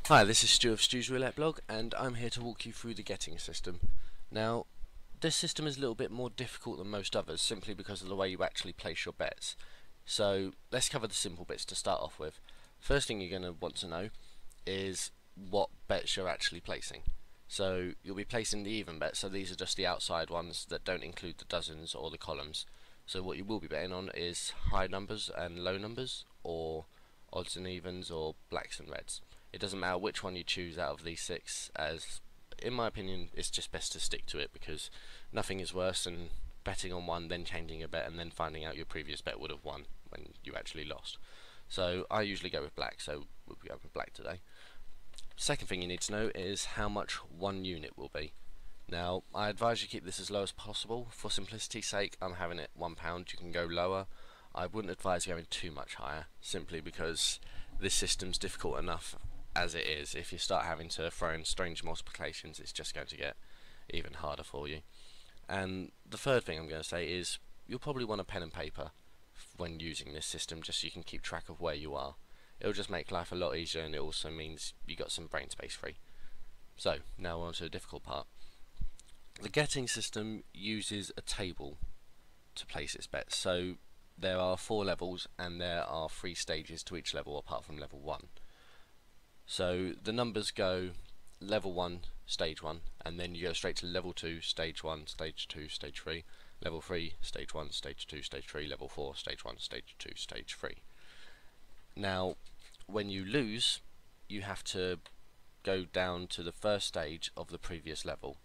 Hi, this is Stu of Stu's Roulette blog, and I'm here to walk you through the Guetting system. Now, this system is a little bit more difficult than most others, simply because of the way you actually place your bets. So, let's cover the simple bits to start off with. First thing you're going to want to know is what bets you're actually placing. So, you'll be placing the even bets, so these are just the outside ones that don't include the dozens or the columns. So what you will be betting on is high numbers and low numbers, or odds and evens, or blacks and reds. It doesn't matter which one you choose out of these six, as in my opinion it's just best to stick to it, because nothing is worse than betting on one, then changing a bet, and then finding out your previous bet would have won when you actually lost. So I usually go with black, so we'll be going with black today. Second thing you need to know is how much one unit will be. Now, I advise you keep this as low as possible. For simplicity's sake, I'm having it £1. You can go lower. I wouldn't advise going too much higher, simply because this system's difficult enough as it is. If you start having to throw in strange multiplications, it's just going to get even harder for you. And the third thing I'm going to say is you'll probably want a pen and paper when using this system, just so you can keep track of where you are. It'll just make life a lot easier, and it also means you got some brain space free. So now on to the difficult part. The Guetting system uses a table to place its bets. So there are 4 levels, and there are 3 stages to each level apart from level 1. So the numbers go level 1, stage 1, and then you go straight to level 2, stage 1, stage 2, stage 3, level 3, stage 1, stage 2, stage 3, level 4, stage 1, stage 2, stage 3. Now, when you lose, you have to go down to the first stage of the previous level.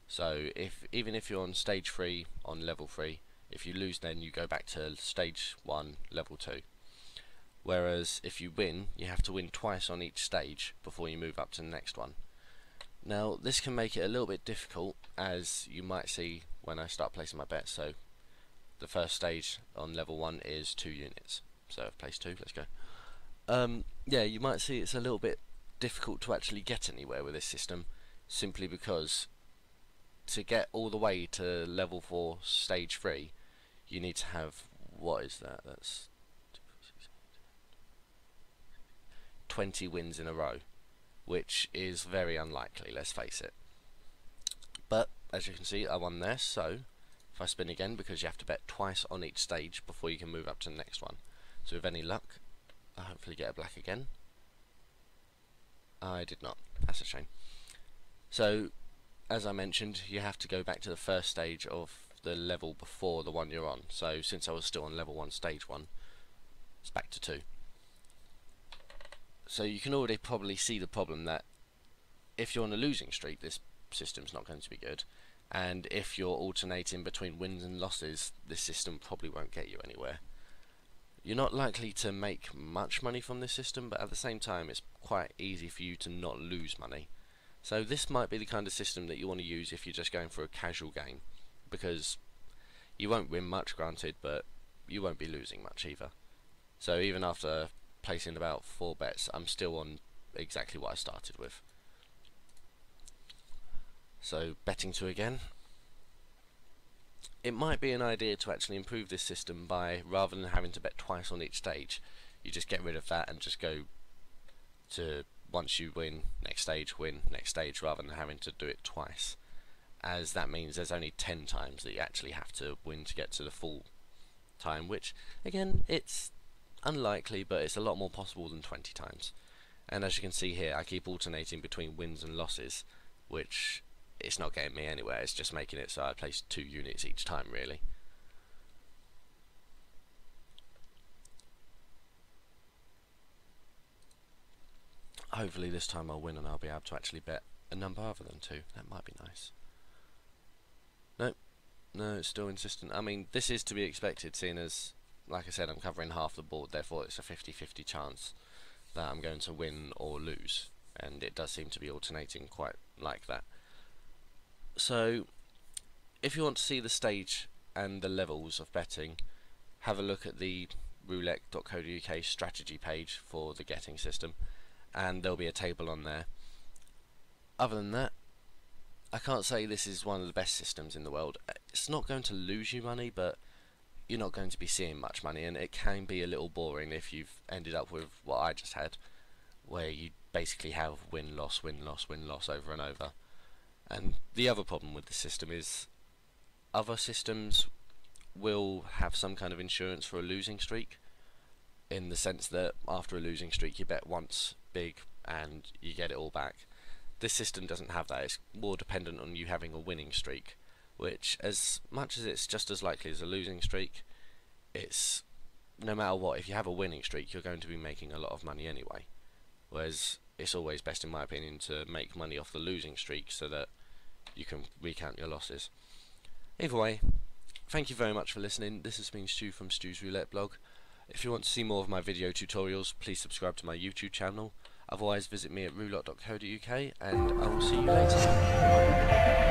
So even if you're on stage 3 on level 3, if you lose, then you go back to stage 1, level 2. Whereas if you win, you have to win twice on each stage before you move up to the next one. Now, this can make it a little bit difficult, as you might see when I start placing my bets. So the first stage on level 1 is 2 units. So I've placed 2, let's go. Yeah, you might see it's a little bit difficult to actually get anywhere with this system, simply because to get all the way to level 4 stage 3, you need to have, what is that? That's 20 wins in a row, which is very unlikely, let's face it. But as you can see, I won there. So if I spin again, because you have to bet twice on each stage before you can move up to the next one. So with any luck, I'll hopefully get a black again. I did not, that's a shame. So as I mentioned, you have to go back to the first stage of the level before the one you're on. So since I was still on level 1 stage 1, it's back to 2. So you can already probably see the problem that if you're on a losing streak, this system's not going to be good, and if you're alternating between wins and losses, this system probably won't get you anywhere. You're not likely to make much money from this system, but at the same time it's quite easy for you to not lose money. So this might be the kind of system that you want to use if you're just going for a casual game, because you won't win much, granted, but you won't be losing much either. So even after placing about 4 bets, I'm still on exactly what I started with. So betting 2 again. It might be an idea to actually improve this system by, rather than having to bet twice on each stage, you just get rid of that and just go to once you win, next stage, win, next stage, rather than having to do it twice, as that means there's only 10 times that you actually have to win to get to the full time, which again, it's unlikely, but it's a lot more possible than 20 times. And as you can see here, I keep alternating between wins and losses, which it's not getting me anywhere. It's just making it so I place 2 units each time, really. Hopefully this time I'll win and I'll be able to actually bet a number other than 2. That might be nice. Nope. No, it's still insistent. I mean, this is to be expected, seeing as, like I said, I'm covering half the board, therefore it's a 50-50 chance that I'm going to win or lose, and it does seem to be alternating quite like that. So if you want to see the stage and the levels of betting, have a look at the roulette.co.uk strategy page for the Guetting system, and there'll be a table on there. Other than that, I can't say this is one of the best systems in the world. It's not going to lose you money, but you're not going to be seeing much money, and it can be a little boring if you've ended up with what I just had, where you basically have win loss win loss win loss over and over. And the other problem with the system is other systems will have some kind of insurance for a losing streak, in the sense that after a losing streak you bet once big and you get it all back. This system doesn't have that. It's more dependent on you having a winning streak, which, as much as it's just as likely as a losing streak, it's no matter what, if you have a winning streak you're going to be making a lot of money anyway, whereas it's always best, in my opinion, to make money off the losing streak so that you can recount your losses. Either way, thank you very much for listening. This has been Stu from Stu's Roulette blog. If you want to see more of my video tutorials, please subscribe to my YouTube channel. Otherwise, visit me at roulette.co.uk, and I will see you later.